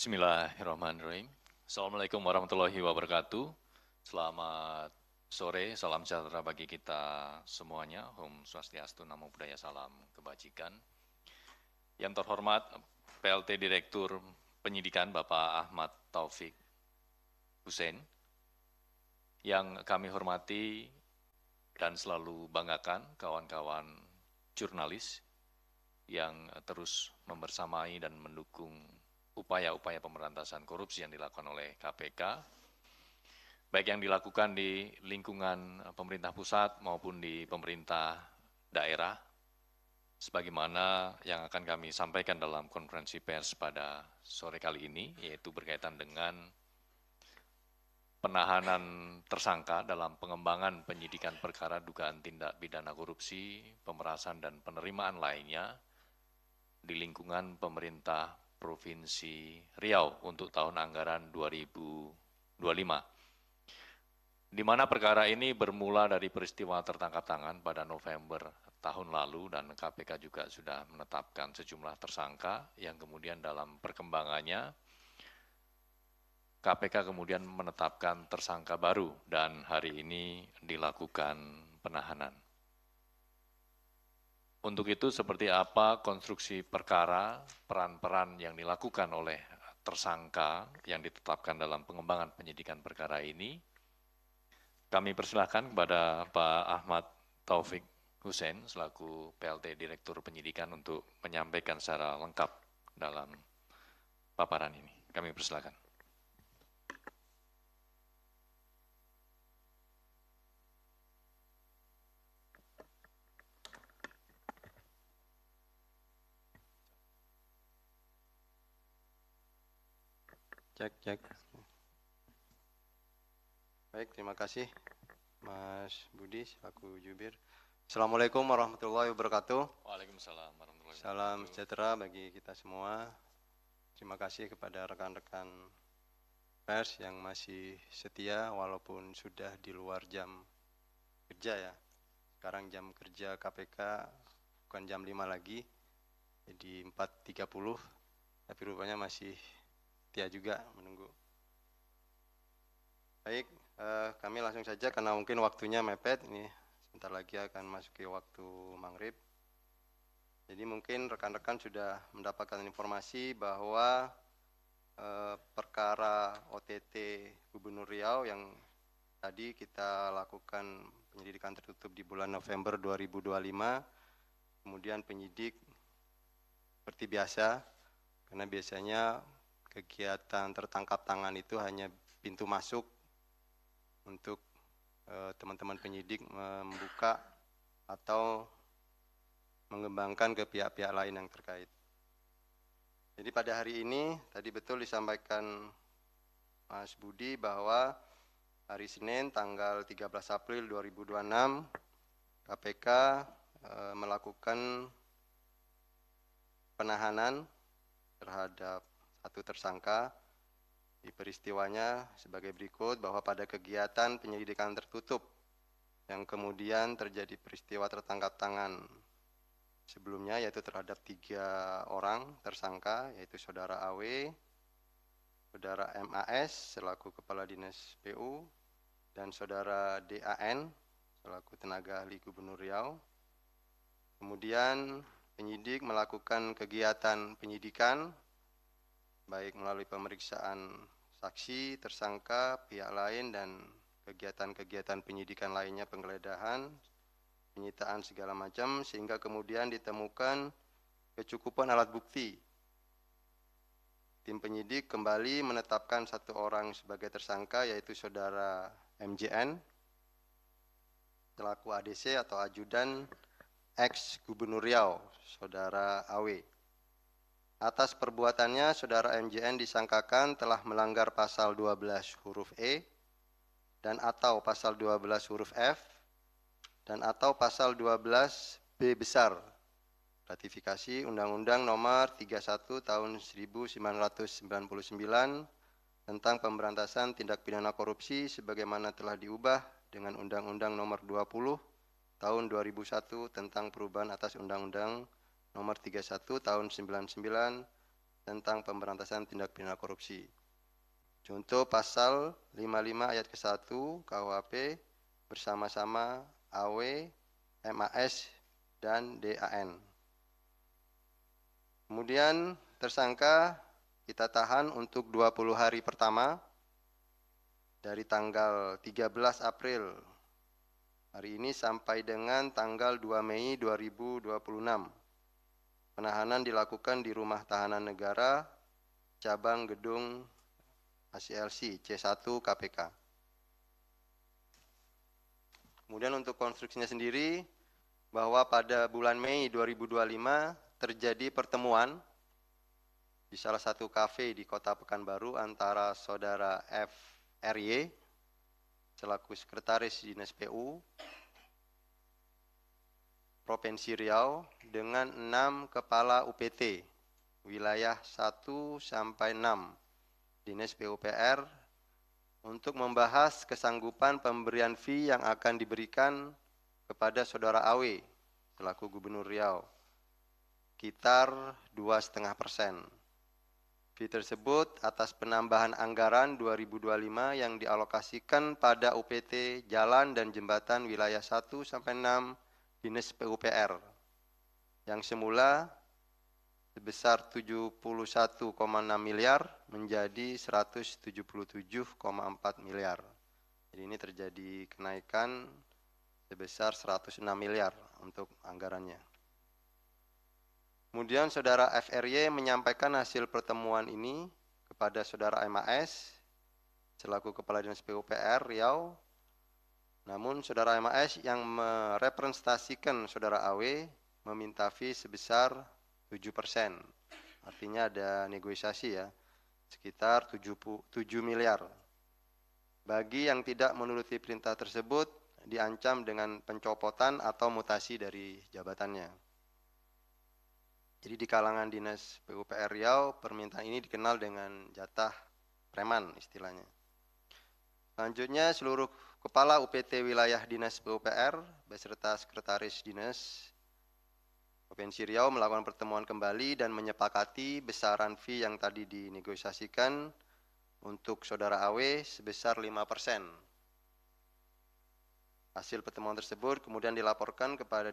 Bismillahirrahmanirrahim. Assalamualaikum warahmatullahi wabarakatuh. Selamat sore, salam sejahtera bagi kita semuanya. Om Swastiastu, Namo Buddhaya, salam kebajikan. Yang terhormat PLT Direktur Penyidikan Bapak Ahmad Taufik Hussein, yang kami hormati dan selalu banggakan kawan-kawan jurnalis yang terus membersamai dan mendukung upaya-upaya pemberantasan korupsi yang dilakukan oleh KPK, baik yang dilakukan di lingkungan pemerintah pusat maupun di pemerintah daerah, sebagaimana yang akan kami sampaikan dalam konferensi pers pada sore kali ini, yaitu berkaitan dengan penahanan tersangka dalam pengembangan penyidikan perkara dugaan tindak pidana korupsi, pemerasan dan penerimaan lainnya di lingkungan pemerintah Provinsi Riau untuk tahun anggaran 2025. Di mana perkara ini bermula dari peristiwa tertangkap tangan pada November tahun lalu dan KPK juga sudah menetapkan sejumlah tersangka yang kemudian dalam perkembangannya KPK kemudian menetapkan tersangka baru dan hari ini dilakukan penahanan. Untuk itu seperti apa konstruksi perkara, peran-peran yang dilakukan oleh tersangka yang ditetapkan dalam pengembangan penyidikan perkara ini, kami persilahkan kepada Pak Ahmad Taufik Hussein selaku PLT Direktur Penyidikan untuk menyampaikan secara lengkap dalam paparan ini. Kami persilahkan. Cek. Baik, terima kasih Mas Budi selaku jubir. Assalamualaikum warahmatullahi wabarakatuh. Waalaikumsalam warahmatullahi wabarakatuh. Salam sejahtera bagi kita semua. Terima kasih kepada rekan-rekan pers yang masih setia walaupun sudah di luar jam kerja ya. Sekarang jam kerja KPK bukan jam 5 lagi, jadi 4.30, tapi rupanya masih setia juga menunggu. Baik, kami langsung saja karena mungkin waktunya mepet, ini sebentar lagi akan masuki waktu maghrib. Jadi mungkin rekan-rekan sudah mendapatkan informasi bahwa perkara OTT Gubernur Riau yang tadi kita lakukan penyelidikan tertutup di bulan November 2025, kemudian penyidik seperti biasa, karena biasanya kegiatan tertangkap tangan itu hanya pintu masuk untuk teman-teman penyidik membuka atau mengembangkan ke pihak-pihak lain yang terkait. Jadi pada hari ini, tadi betul disampaikan Mas Budi bahwa hari Senin tanggal 13 April 2026, KPK melakukan penahanan terhadap satu tersangka. Di peristiwanya sebagai berikut, bahwa pada kegiatan penyelidikan tertutup yang kemudian terjadi peristiwa tertangkap tangan sebelumnya, yaitu terhadap 3 orang tersangka, yaitu Saudara AW, Saudara MAS selaku Kepala Dinas PU, dan Saudara DAN selaku tenaga ahli Gubernur Riau. Kemudian penyidik melakukan kegiatan penyidikan baik melalui pemeriksaan saksi, tersangka, pihak lain, dan kegiatan-kegiatan penyidikan lainnya, penggeledahan, penyitaan segala macam, sehingga kemudian ditemukan kecukupan alat bukti. Tim penyidik kembali menetapkan 1 orang sebagai tersangka, yaitu Saudara MJN selaku ADC atau ajudan ex Gubernur Riau, Saudara AW. Atas perbuatannya, Saudara MJN disangkakan telah melanggar pasal 12 huruf E dan atau pasal 12 huruf F dan atau pasal 12 B besar ratifikasi Undang-Undang Nomor 31 Tahun 1999 tentang pemberantasan tindak pidana korupsi sebagaimana telah diubah dengan Undang-Undang Nomor 20 Tahun 2001 tentang perubahan atas Undang-Undang Nomor 31 Tahun 99 tentang pemberantasan tindak pidana korupsi. Contoh pasal 55 ayat ke-1 KUHP bersama-sama AW, MAS, dan DAN. Kemudian tersangka kita tahan untuk 20 hari pertama dari tanggal 13 April hari ini sampai dengan tanggal 2 Mei 2026. Penahanan dilakukan di Rumah Tahanan Negara, Cabang Gedung ACLC C1 KPK. Kemudian untuk konstruksinya sendiri, bahwa pada bulan Mei 2025 terjadi pertemuan di salah satu kafe di Kota Pekanbaru antara Saudara FRY selaku Sekretaris Dinas PU Provinsi Riau dengan 6 kepala UPT wilayah 1 sampai 6 Dinas PUPR untuk membahas kesanggupan pemberian fee yang akan diberikan kepada Saudara AW selaku Gubernur Riau sekitar 2,5%. Fee tersebut atas penambahan anggaran 2025 yang dialokasikan pada UPT Jalan dan Jembatan wilayah 1 sampai 6 Dinas PUPR yang semula sebesar 71,6 miliar menjadi 177,4 miliar. Jadi ini terjadi kenaikan sebesar 106 miliar untuk anggarannya. Kemudian Saudara FRY menyampaikan hasil pertemuan ini kepada Saudara MAS selaku Kepala Dinas PUPR Riau. Namun Saudara MAS yang merepresentasikan Saudara AW meminta fee sebesar 7%. Artinya ada negosiasi ya, sekitar 7 miliar. Bagi yang tidak menuruti perintah tersebut, diancam dengan pencopotan atau mutasi dari jabatannya. Jadi di kalangan Dinas PUPR Riau, permintaan ini dikenal dengan jatah preman istilahnya. Selanjutnya seluruh Kepala UPT wilayah Dinas PUPR beserta Sekretaris Dinas Provinsi Riau melakukan pertemuan kembali dan menyepakati besaran fee yang tadi dinegosiasikan untuk Saudara AW sebesar 5%. Hasil pertemuan tersebut kemudian dilaporkan kepada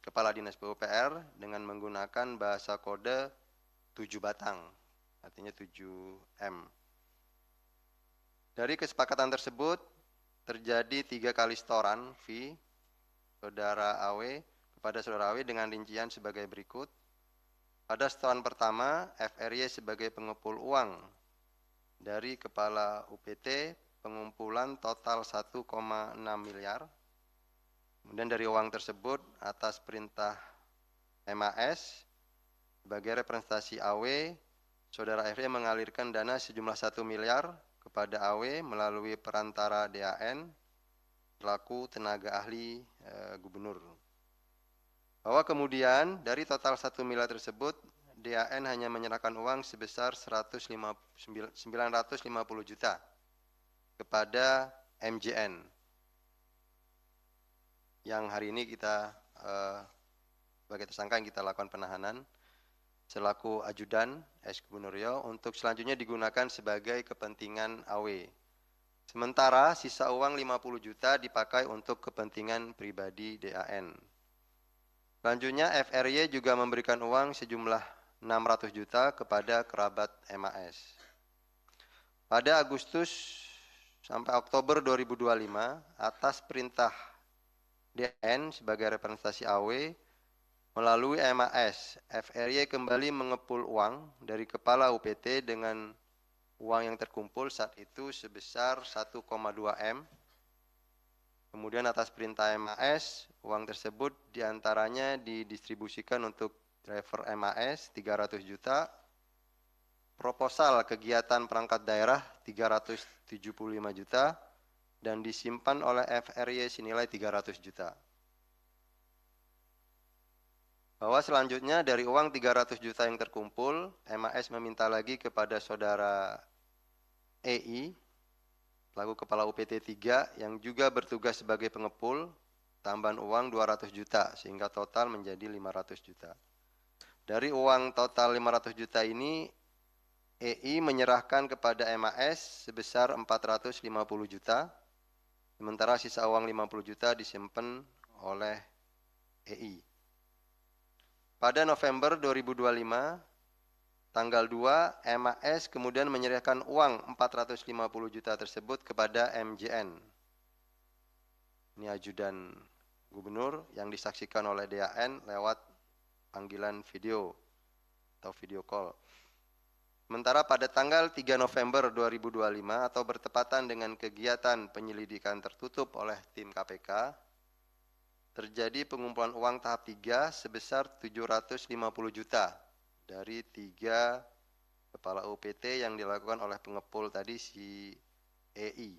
Kepala Dinas PUPR dengan menggunakan bahasa kode 7 batang, artinya 7M. Dari kesepakatan tersebut, terjadi 3 kali setoran fee Saudara AW kepada Saudara AW dengan rincian sebagai berikut. Pada setoran pertama, FRY sebagai pengepul uang dari Kepala UPT pengumpulan total 1,6 miliar. Kemudian dari uang tersebut atas perintah MAS sebagai representasi AW, Saudara FRY mengalirkan dana sejumlah 1 miliar kepada AW melalui perantara DAN selaku tenaga ahli gubernur. Bahwa kemudian dari total 1 miliar tersebut, DAN hanya menyerahkan uang sebesar 950 juta kepada MJN yang hari ini kita sebagai tersangka yang kita lakukan penahanan selaku ajudan Gubernur Riau untuk selanjutnya digunakan sebagai kepentingan AW. Sementara sisa uang 50 juta dipakai untuk kepentingan pribadi DAN. Selanjutnya FRY juga memberikan uang sejumlah 600 juta kepada kerabat MAS. Pada Agustus sampai Oktober 2025 atas perintah DAN sebagai representasi AW melalui MAS, FRY kembali mengepul uang dari Kepala UPT dengan uang yang terkumpul saat itu sebesar 1,2 M. Kemudian atas perintah MAS, uang tersebut diantaranya didistribusikan untuk driver MAS 300 juta, proposal kegiatan perangkat daerah 375 juta, dan disimpan oleh FRY senilai 300 juta. Bahwa selanjutnya dari uang 300 juta yang terkumpul, MAS meminta lagi kepada Saudara EI, selaku Kepala UPT 3 yang juga bertugas sebagai pengepul, tambahan uang 200 juta sehingga total menjadi 500 juta. Dari uang total 500 juta ini, EI menyerahkan kepada MAS sebesar 450 juta, sementara sisa uang 50 juta disimpan oleh EI. Pada November 2025, tanggal 2, MAS kemudian menyerahkan uang 450 juta tersebut kepada MJN. Ini ajudan gubernur yang disaksikan oleh DAN lewat panggilan video atau video call. Sementara pada tanggal 3 November 2025 atau bertepatan dengan kegiatan penyelidikan tertutup oleh tim KPK, terjadi pengumpulan uang tahap 3 sebesar 750 juta dari 3 kepala UPT yang dilakukan oleh pengepul tadi si EI.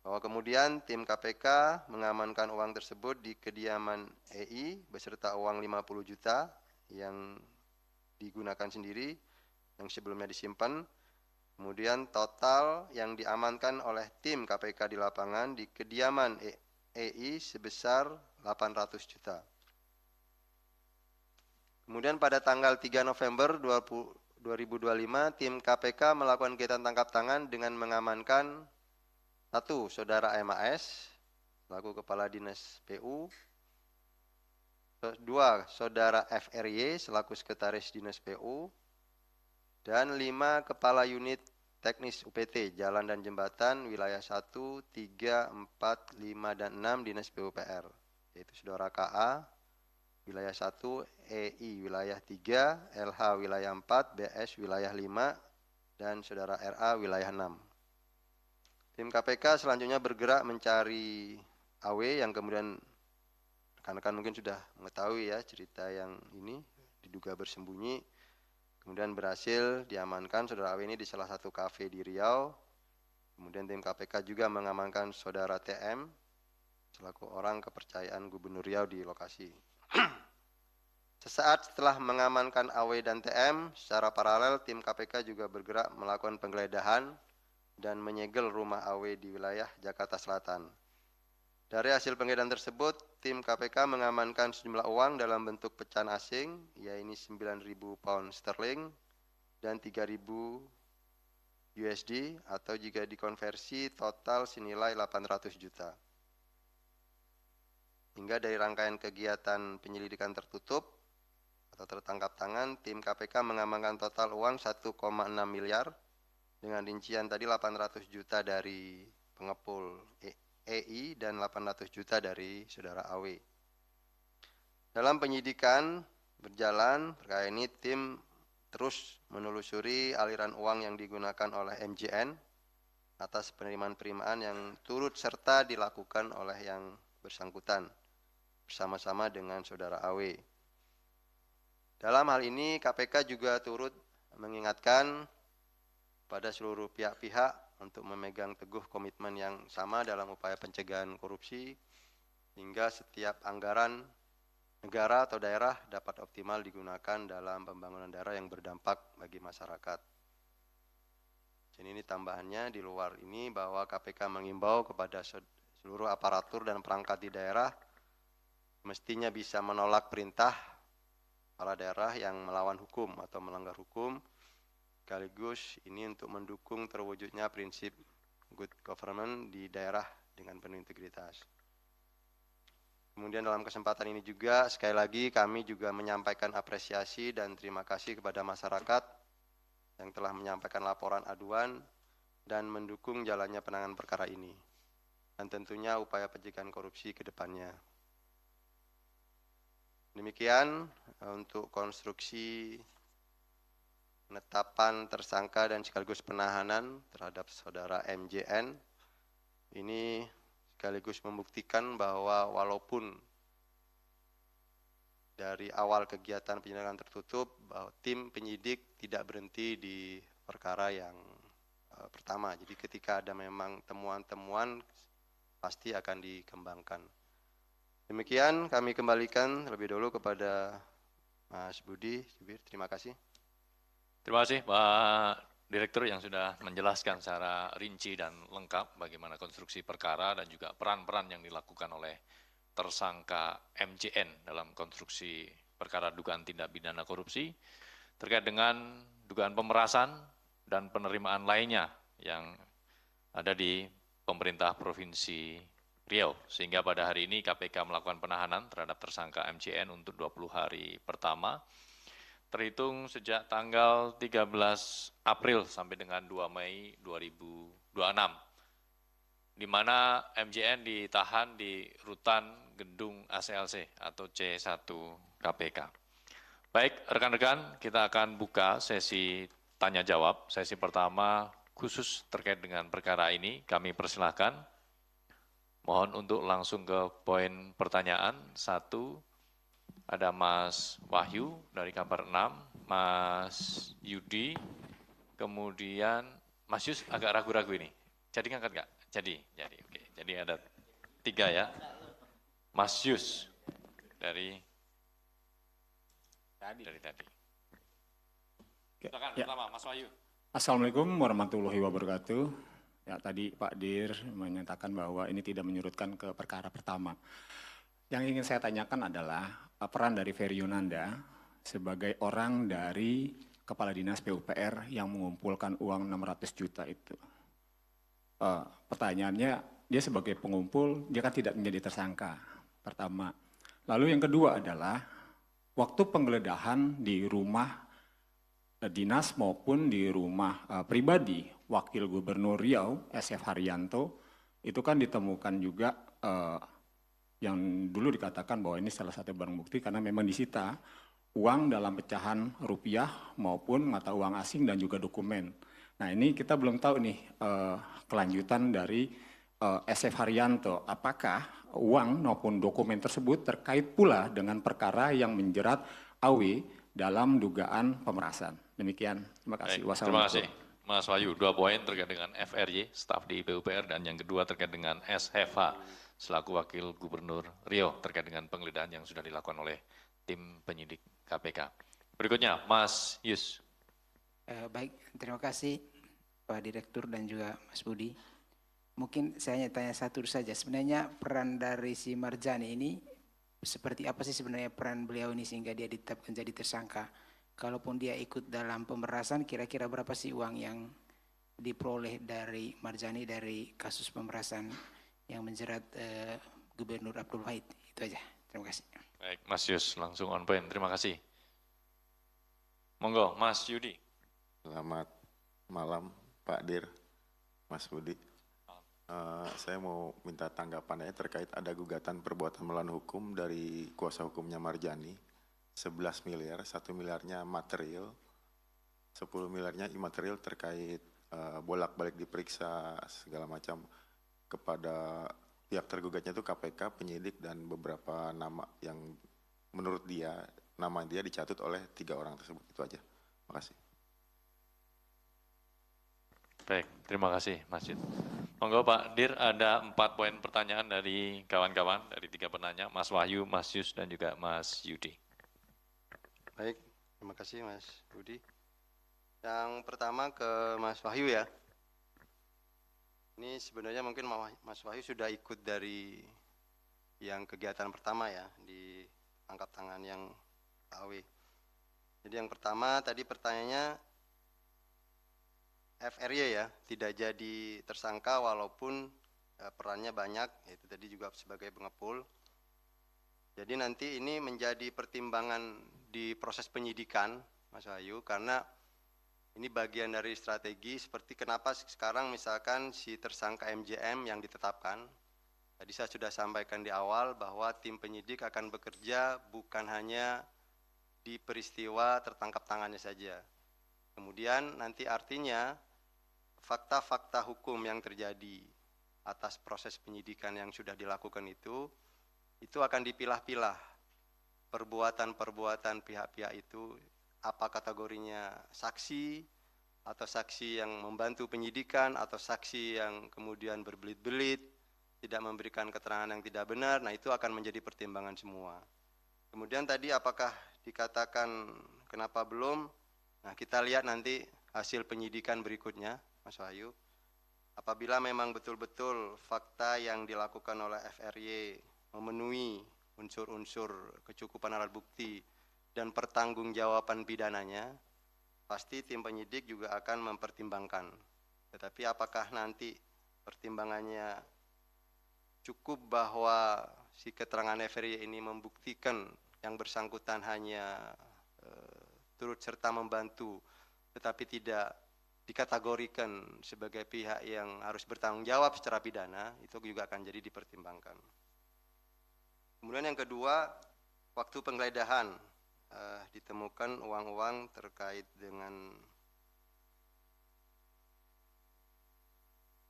Bahwa kemudian tim KPK mengamankan uang tersebut di kediaman EI beserta uang 50 juta yang digunakan sendiri, yang sebelumnya disimpan. Kemudian total yang diamankan oleh tim KPK di lapangan di kediaman EI sebesar 800 juta. Kemudian pada tanggal 3 November 2025, tim KPK melakukan kegiatan tangkap tangan dengan mengamankan 1. Saudara MAS selaku Kepala Dinas PU, 2. Saudara FRY selaku Sekretaris Dinas PU, dan 5 Kepala Unit Teknis UPT Jalan dan Jembatan Wilayah 1, 3, 4, 5, dan 6 Dinas PUPR, yaitu Saudara KA Wilayah 1, EI Wilayah 3, LH Wilayah 4, BS Wilayah 5, dan Saudara RA Wilayah 6. Tim KPK selanjutnya bergerak mencari AW yang kemudian rekan-rekan mungkin sudah mengetahui ya cerita yang ini, diduga bersembunyi. Kemudian berhasil diamankan saudara AW ini di salah satu kafe di Riau. Kemudian tim KPK juga mengamankan saudara TM selaku orang kepercayaan Gubernur Riau di lokasi. Sesaat setelah mengamankan AW dan TM, secara paralel tim KPK juga bergerak melakukan penggeledahan dan menyegel rumah AW di wilayah Jakarta Selatan. Dari hasil penggeledahan tersebut, tim KPK mengamankan sejumlah uang dalam bentuk pecahan asing, yaitu 9.000 pound sterling dan 3.000 USD, atau jika dikonversi total senilai 800 juta. Hingga dari rangkaian kegiatan penyelidikan tertutup atau tertangkap tangan, tim KPK mengamankan total uang 1,6 miliar dengan rincian tadi 800 juta dari pengepul EI dan 800 juta dari saudara AW. Dalam penyidikan berjalan perkara ini, tim terus menelusuri aliran uang yang digunakan oleh MJN atas penerimaan-penerimaan yang turut serta dilakukan oleh yang bersangkutan bersama-sama dengan saudara AW. Dalam hal ini KPK juga turut mengingatkan pada seluruh pihak-pihak untuk memegang teguh komitmen yang sama dalam upaya pencegahan korupsi, hingga setiap anggaran negara atau daerah dapat optimal digunakan dalam pembangunan daerah yang berdampak bagi masyarakat. Jadi ini tambahannya di luar ini bahwa KPK mengimbau kepada seluruh aparatur dan perangkat di daerah mestinya bisa menolak perintah kepala daerah yang melawan hukum atau melanggar hukum, sekaligus ini untuk mendukung terwujudnya prinsip good government di daerah dengan penuh integritas. Kemudian dalam kesempatan ini juga sekali lagi kami juga menyampaikan apresiasi dan terima kasih kepada masyarakat yang telah menyampaikan laporan aduan dan mendukung jalannya penanganan perkara ini, dan tentunya upaya pencegahan korupsi ke depannya. Demikian untuk konstruksi penetapan tersangka dan sekaligus penahanan terhadap saudara MJN. Ini sekaligus membuktikan bahwa walaupun dari awal kegiatan penyelidikan tertutup, bahwa tim penyidik tidak berhenti di perkara yang pertama. Jadi ketika ada memang temuan-temuan pasti akan dikembangkan. Demikian kami kembalikan terlebih dahulu kepada Mas Budi. Terima kasih. Terima kasih Pak Direktur yang sudah menjelaskan secara rinci dan lengkap bagaimana konstruksi perkara dan juga peran-peran yang dilakukan oleh tersangka MJN dalam konstruksi perkara dugaan tindak pidana korupsi. terkait dengan dugaan pemerasan dan penerimaan lainnya yang ada di pemerintah Provinsi Riau. Sehingga pada hari ini KPK melakukan penahanan terhadap tersangka MCN untuk 20 hari pertama, terhitung sejak tanggal 13 April sampai dengan 2 Mei 2026, di mana MJN ditahan di rutan gedung ACLC atau C1 KPK. Baik, rekan-rekan, kita akan buka sesi tanya jawab. Sesi pertama khusus terkait dengan perkara ini, kami persilahkan. Mohon untuk langsung ke poin pertanyaan. 1, ada Mas Wahyu dari Kabar 6, Mas Yudi, kemudian Mas Yus agak ragu-ragu ini. Jadi ngangkat nggak? Jadi, oke. Jadi ada 3 ya. Mas Yus dari tadi. Silakan ya. Pertama, Mas Wahyu. Assalamualaikum warahmatullahi wabarakatuh. Ya, tadi Pak Dir menyatakan bahwa ini tidak menyurutkan ke perkara pertama. Yang ingin saya tanyakan adalah peran dari Ferry Yunanda sebagai orang dari Kepala Dinas PUPR yang mengumpulkan uang 600 juta itu. Pertanyaannya, dia sebagai pengumpul, dia kan tidak menjadi tersangka, pertama. Lalu yang kedua adalah, waktu penggeledahan di rumah dinas maupun di rumah pribadi Wakil Gubernur Riau, SF Haryanto, itu kan ditemukan juga yang dulu dikatakan bahwa ini salah satu barang bukti karena memang disita uang dalam pecahan rupiah maupun mata uang asing dan juga dokumen. Nah ini kita belum tahu nih kelanjutan dari SF Haryanto, apakah uang maupun dokumen tersebut terkait pula dengan perkara yang menjerat AW dalam dugaan pemerasan. Demikian, terima kasih. Terima kasih. Mas Wahyu, 2 poin terkait dengan FRY, staf di PUPR, dan yang kedua terkait dengan SFH, selaku Wakil Gubernur Riau, terkait dengan penggeledahan yang sudah dilakukan oleh tim penyidik KPK. Berikutnya, Mas Yus. Baik, terima kasih Pak Direktur dan juga Mas Budi. Mungkin saya hanya tanya satu saja, sebenarnya peran dari si Marjani ini seperti apa sih sebenarnya peran beliau ini sehingga dia ditetapkan jadi tersangka? Kalaupun dia ikut dalam pemerasan, kira-kira berapa sih uang yang diperoleh dari Marjani dari kasus pemerasan yang menjerat Gubernur Abdul Wahid? Itu aja, terima kasih. Baik, Mas Yus langsung on point, terima kasih. Monggo, Mas Yudi. Selamat malam Pak Dir, Mas Budi. Saya mau minta tanggapannya terkait ada gugatan perbuatan melawan hukum dari kuasa hukumnya Marjani, 11 miliar, 1 miliarnya material, 10 miliarnya imaterial terkait bolak-balik diperiksa segala macam kepada pihak tergugatnya itu KPK, penyidik dan beberapa nama yang menurut dia, nama dia dicatut oleh 3 orang tersebut. Itu aja. Terima kasih. Baik, terima kasih Mas Yud. Monggo Pak Dir, ada 4 poin pertanyaan dari kawan-kawan, dari 3 penanya, Mas Wahyu, Mas Yus, dan juga Mas Yudi. Baik, terima kasih Mas Budi. Yang pertama ke Mas Wahyu ya. Ini sebenarnya mungkin Mas Wahyu sudah ikut dari yang kegiatan pertama ya, di tangkap tangan yang AW. Jadi yang pertama tadi pertanyaannya, FRY ya, tidak jadi tersangka walaupun perannya banyak, itu tadi juga sebagai pengepul. Jadi nanti ini menjadi pertimbangan di proses penyidikan, Mas Wahyu, karena ini bagian dari strategi seperti kenapa sekarang misalkan si tersangka MJM yang ditetapkan. Tadi saya sudah sampaikan di awal bahwa tim penyidik akan bekerja bukan hanya di peristiwa tertangkap tangannya saja. Kemudian nanti artinya fakta-fakta hukum yang terjadi atas proses penyidikan yang sudah dilakukan itu akan dipilah-pilah. Perbuatan-perbuatan pihak-pihak itu, apa kategorinya saksi, atau saksi yang membantu penyidikan, atau saksi yang kemudian berbelit-belit, tidak memberikan keterangan yang tidak benar, nah itu akan menjadi pertimbangan semua. Kemudian tadi apakah dikatakan kenapa belum, nah kita lihat nanti hasil penyidikan berikutnya, Mas Wahyu. Apabila memang betul-betul fakta yang dilakukan oleh FRY memenuhi unsur-unsur kecukupan alat bukti dan pertanggungjawaban pidananya, pasti tim penyidik juga akan mempertimbangkan. Tetapi apakah nanti pertimbangannya cukup bahwa si keterangan FRY ini membuktikan yang bersangkutan hanya turut serta membantu, tetapi tidak dikategorikan sebagai pihak yang harus bertanggung jawab secara pidana, itu juga akan jadi dipertimbangkan. Kemudian yang kedua, waktu penggeledahan ditemukan uang-uang terkait dengan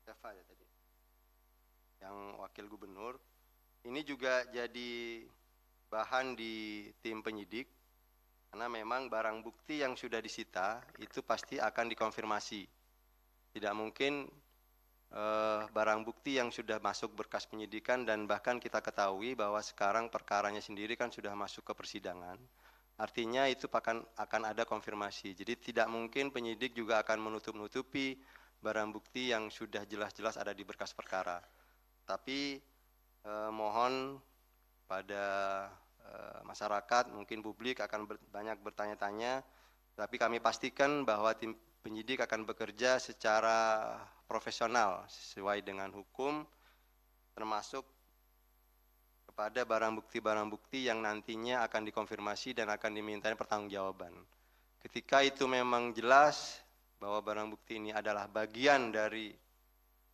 siapa ya tadi? Yang wakil gubernur. Ini juga jadi bahan di tim penyidik, karena memang barang bukti yang sudah disita itu pasti akan dikonfirmasi. Tidak mungkin barang bukti yang sudah masuk berkas penyidikan dan bahkan kita ketahui bahwa sekarang perkaranya sendiri kan sudah masuk ke persidangan. Artinya itu akan ada konfirmasi. Jadi tidak mungkin penyidik juga akan menutup-nutupi barang bukti yang sudah jelas-jelas ada di berkas perkara. Tapi mohon pada masyarakat, mungkin publik akan banyak bertanya-tanya, tapi kami pastikan bahwa tim penyidik akan bekerja secara profesional sesuai dengan hukum, termasuk kepada barang bukti yang nantinya akan dikonfirmasi dan akan dimintai pertanggungjawaban. Ketika itu memang jelas bahwa barang bukti ini adalah bagian dari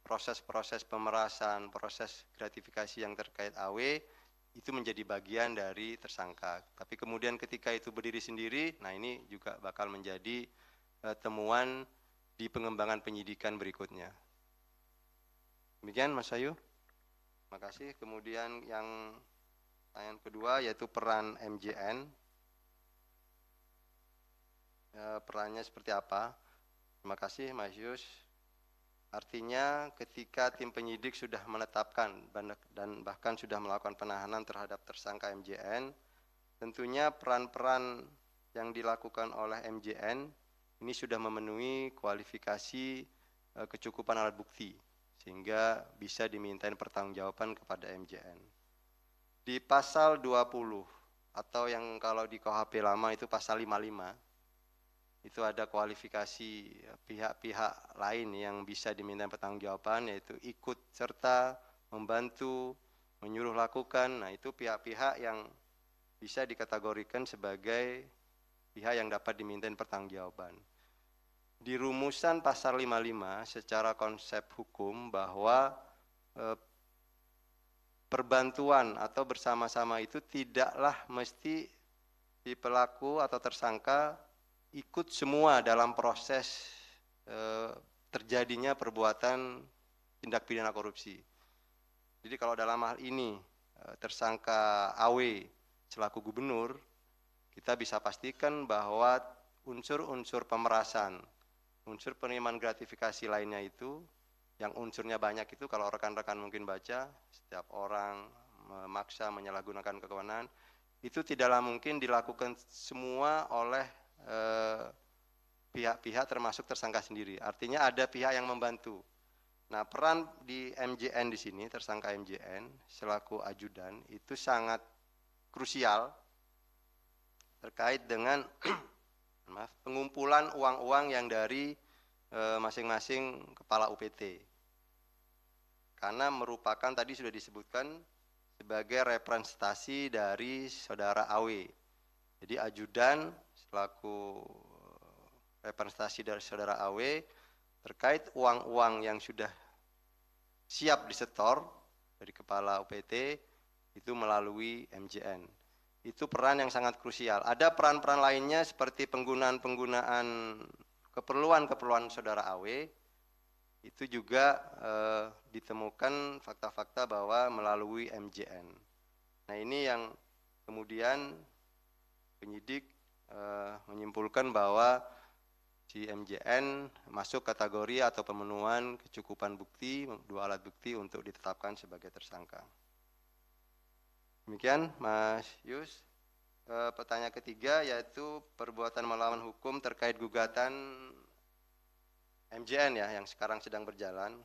proses-proses pemerasan, proses gratifikasi yang terkait AW, itu menjadi bagian dari tersangka. Tapi kemudian ketika itu berdiri sendiri, nah ini juga bakal menjadi temuan di pengembangan penyidikan berikutnya. Demikian Mas Ayu. Terima kasih. Kemudian yang pertanyaan kedua yaitu peran MJN. Perannya seperti apa? Terima kasih Mas Yus. Artinya ketika tim penyidik sudah menetapkan dan bahkan sudah melakukan penahanan terhadap tersangka MJN, tentunya peran-peran yang dilakukan oleh MJN ini sudah memenuhi kualifikasi kecukupan alat bukti sehingga bisa dimintain pertanggungjawaban kepada MJN. Di pasal 20 atau yang kalau di KUHP lama itu pasal 55, itu ada kualifikasi pihak-pihak lain yang bisa diminta pertanggungjawaban, yaitu ikut serta, membantu, menyuruh lakukan. Nah itu pihak-pihak yang bisa dikategorikan sebagai pihak yang dapat diminta pertanggungjawaban. Di rumusan pasal 55 secara konsep hukum bahwa perbantuan atau bersama-sama itu tidaklah mesti si pelaku atau tersangka ikut semua dalam proses terjadinya perbuatan tindak pidana korupsi. Jadi kalau dalam hal ini tersangka AW selaku gubernur, kita bisa pastikan bahwa unsur-unsur pemerasan, unsur penerimaan gratifikasi lainnya itu, yang unsurnya banyak itu kalau rekan-rekan mungkin baca, setiap orang memaksa menyalahgunakan kewenangan, itu tidaklah mungkin dilakukan semua oleh pihak-pihak termasuk tersangka sendiri. Artinya ada pihak yang membantu. Nah, peran di MJN di sini, tersangka MJN selaku ajudan itu sangat krusial terkait dengan pengumpulan uang-uang yang dari masing-masing kepala UPT. Karena merupakan tadi sudah disebutkan sebagai representasi dari saudara AW. Jadi ajudan selaku representasi dari saudara AW terkait uang-uang yang sudah siap disetor dari kepala UPT itu melalui MJN. Itu peran yang sangat krusial. Ada peran-peran lainnya seperti penggunaan keperluan saudara AW, itu juga ditemukan fakta-fakta bahwa melalui MJN. Nah ini yang kemudian penyidik menyimpulkan bahwa si MJN masuk kategori atau pemenuhan kecukupan bukti, 2 alat bukti untuk ditetapkan sebagai tersangka. Demikian Mas Yus. Pertanyaan ketiga yaitu perbuatan melawan hukum terkait gugatan MJN ya yang sekarang sedang berjalan.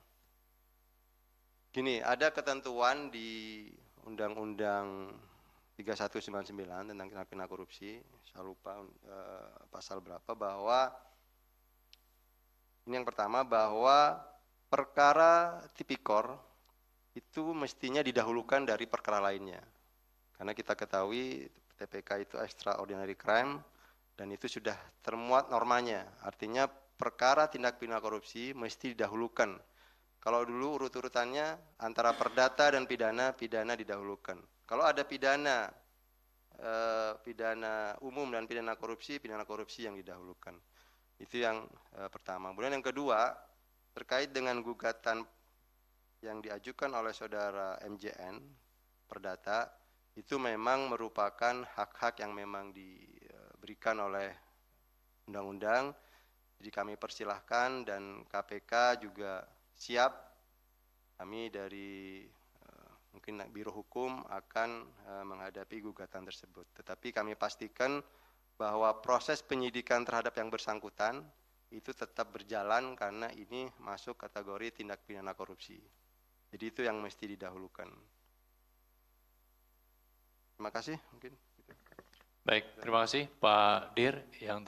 Gini, ada ketentuan di Undang-Undang 3199 tentang tindak pidana korupsi, saya lupa pasal berapa, bahwa ini yang pertama, bahwa perkara tipikor itu mestinya didahulukan dari perkara lainnya. Karena kita ketahui TPK itu extraordinary crime dan itu sudah termuat normanya. Artinya perkara tindak pidana korupsi mesti didahulukan. Kalau dulu urut-urutannya antara perdata dan pidana, pidana didahulukan. Kalau ada pidana umum dan pidana korupsi yang didahulukan. Itu yang pertama. Kemudian yang kedua, terkait dengan gugatan yang diajukan oleh saudara MJN, perdata, itu memang merupakan hak-hak yang memang diberikan oleh undang-undang. Jadi kami persilahkan dan KPK juga siap. Kami dari mungkin Biro Hukum akan menghadapi gugatan tersebut. Tetapi kami pastikan bahwa proses penyidikan terhadap yang bersangkutan itu tetap berjalan karena ini masuk kategori tindak pidana korupsi. Jadi itu yang mesti didahulukan. Terima kasih mungkin. Baik, terima kasih Pak Dir yang